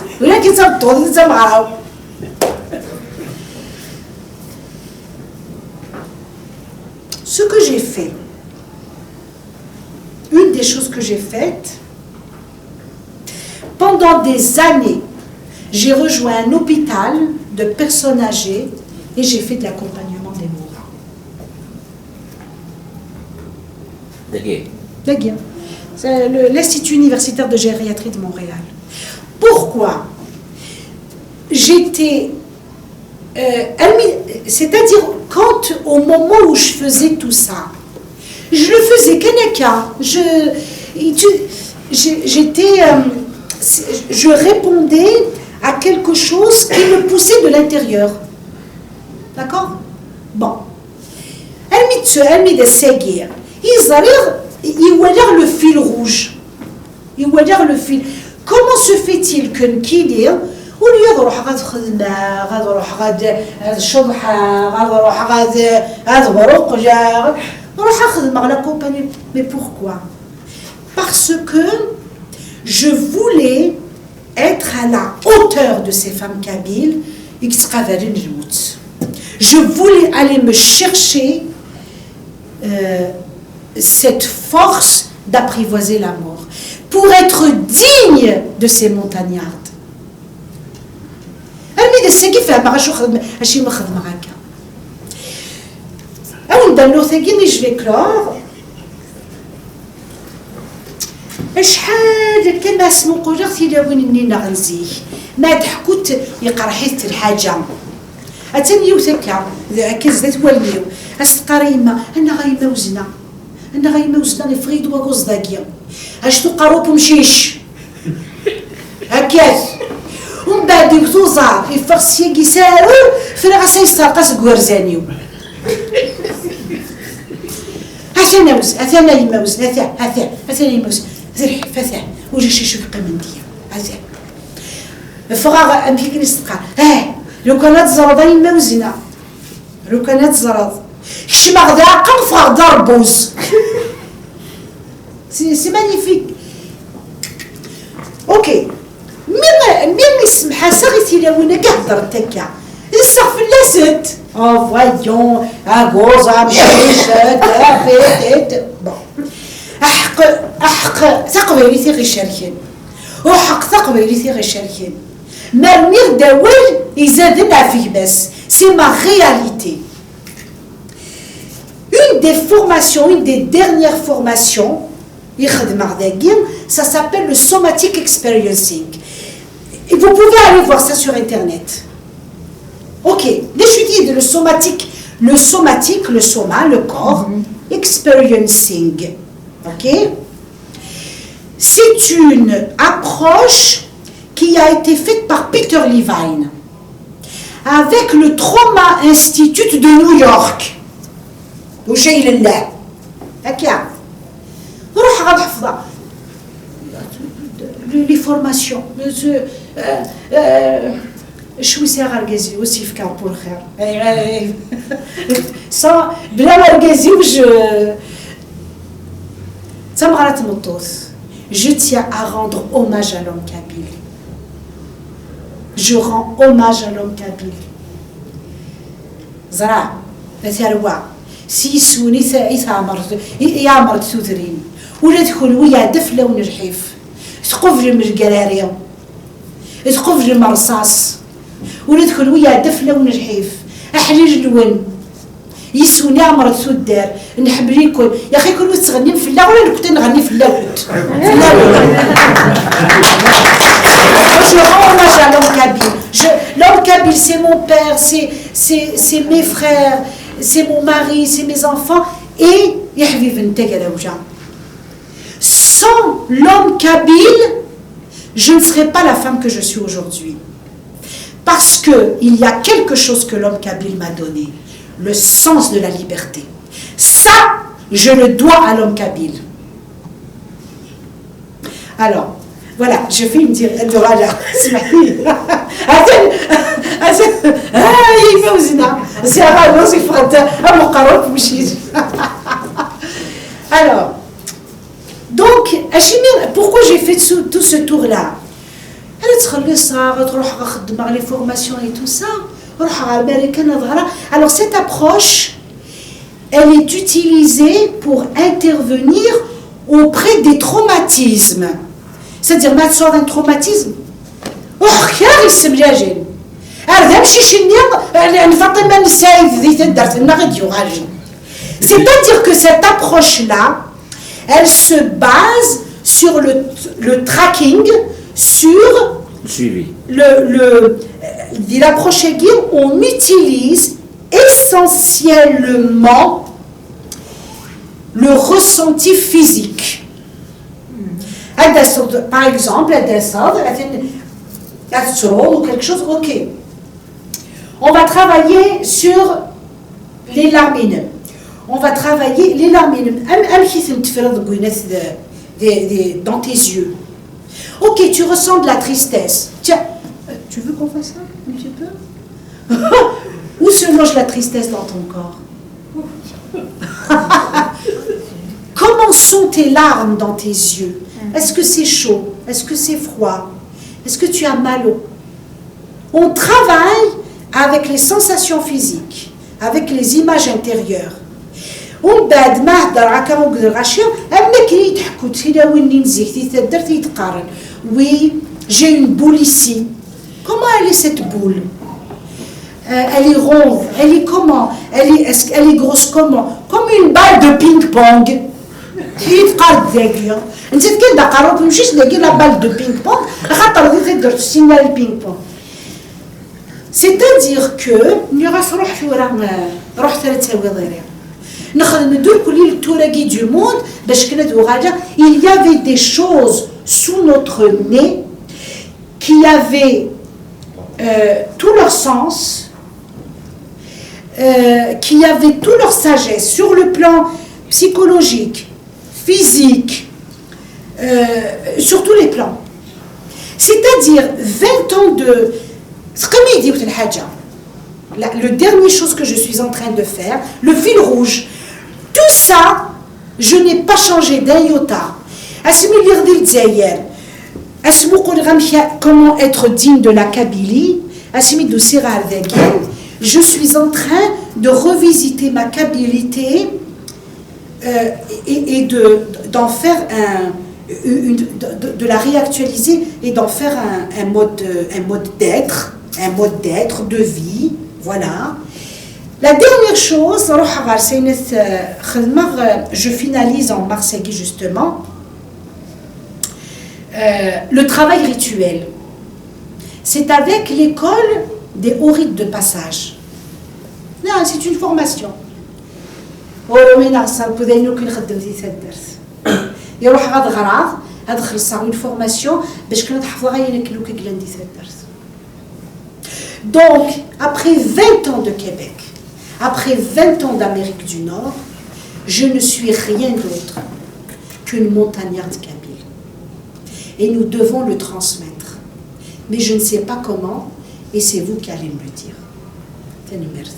Ce que j'ai fait, une des choses que j'ai faites, pendant des années, j'ai rejoint un hôpital de personnes âgées et j'ai fait de l'accompagnement des mourants. C'est l'Institut universitaire de gériatrie de Montréal. Pourquoi? J'étais... c'est-à-dire, quand au moment où je faisais tout ça, je le faisais kanaka. Je répondais à quelque chose qui me poussait de l'intérieur. D'accord? Bon. Elle m'y de il voit dire le fil rouge. Il voit dire le fil. Comment se fait-il que Nkili, au lieu de regarder la compagnie, mais pourquoi? Parce que je voulais être à la hauteur de ces femmes kabyles et qui se ravalent les routes. Je voulais aller me chercher cette force d'apprivoiser la mort pour être digne de ces montagnardes. Je vais clore. شحال كما اسمو قولت إلا وين نغنزيه ما تحكوت يقرحيت الحاجة أتني يوثكا كزدت والميو أستقريمة أنا غايمة وزنا أنا غايمة وزنا نفريد وقوز داكيا أشتو قاروب مشيش هكاك ومن بعد يكتوزار يفرسي كيسارو فلا غاسا يسترقص كوارزانيو أثانا وز أثانا يموز أثانا يموز ذرح فثا وجيش يشوف قمندية هذا فغا أمشي كنستقى لو كانت زرضة يما وزنا لو كانت زرض كشما غدا قنف غدا ربوز سي مانيفيك اوكي مين يسمح ساغي تيلاونا كاع هضرت هكا يستغفر الله ست فوايون غوزا مشيشات فيت بون أحق تقبيلي غير شاركين وحق تقبيلي غير شاركين ما نير داول يزادنا فيه بس سي ما réalité. Une des formations, une des dernières formations, ça s'appelle le somatic experiencing. Et vous pouvez aller voir ça sur internet. Ok, l'étudier le somatique, le soma, le corps, experiencing. Ok, c'est une approche qui a été faite par Peter Levine avec le Trauma Institute de New York. وشيء لله هكا روح غاد حفظها لي فورماسيون شويسه غاركازي وسيف كان بور خير صا بلا غاركازي وش تمغرات مطوس. Je tiens à rendre hommage à l'homme kabyle. Je rends hommage à l'homme kabyle. زرع مثلا سي سوني يعمر تثوثرين ولا تكون ويا دفله ونرحيف تقفل من القراريه تقفل من الرصاص ولا تكون ويا دفله ونرحيف احليج الون يسوني عمر تودار نحب ليكم يا اخي كل وقت تغني في الله ولا كنت نغني في الله l'homme kabyle c'est mon père c'est mes frères c'est mon mari, c'est mes enfants, et sans l'homme kabyle, je ne serais pas la femme que je suis aujourd'hui. Parce qu'il y a quelque chose que l'homme kabyle m'a donné, le sens de la liberté. Ça, je le dois à l'homme kabyle. Alors, voilà, je fais une tirade de raja. Alors, donc, pourquoi j'ai fait tout ce tour-là? Les formations et tout ça. Alors, cette approche, elle est utilisée pour intervenir auprès des traumatismes. C'est-à-dire, maintenant, un traumatisme, c'est-à-dire que cette approche-là, elle se base sur le tracking, sur suivi. L'approche aiguë, on utilise essentiellement le ressenti physique. Par exemple, ou quelque chose, ok. On va travailler sur les larmines. On va travailler les larmines. Dans tes yeux. Ok, tu ressens de la tristesse. Tiens, tu veux qu'on fasse ça un petit peu? Où se loge la tristesse dans ton corps? Comment sont tes larmes dans tes yeux? Est-ce que c'est chaud? Est-ce que c'est froid? Est-ce que tu as mal au... On travaille avec les sensations physiques, avec les images intérieures. Oui, j'ai une boule ici. Comment elle est cette boule? Elle est ronde. Elle est comment? Elle est grosse comment? Comme une balle de ping-pong. La balle de ping-pong. C'est-à-dire que il y avait des choses sous notre nez qui avaient tout leur sens, qui avaient tout leur sagesse sur le plan psychologique, physique, sur tous les plans. C'est-à-dire 20 ans de... Comme il dit, le dernière chose que je suis en train de faire, le fil rouge, tout ça, je n'ai pas changé d'un iota. Comment être digne de la Kabylie, je suis en train de revisiter ma kabilité et d'en faire de la réactualiser et d'en faire un mode d'être, de vie, voilà. La dernière chose, je finalise en Marseille justement, le travail rituel. C'est avec l'école des hauts rites de passage. Non, c'est une formation. une formation. Donc, après 20 ans de Québec, après 20 ans d'Amérique du Nord, je ne suis rien d'autre qu'une montagnarde kabyle. Et nous devons le transmettre. Mais je ne sais pas comment, et c'est vous qui allez me le dire. Merci.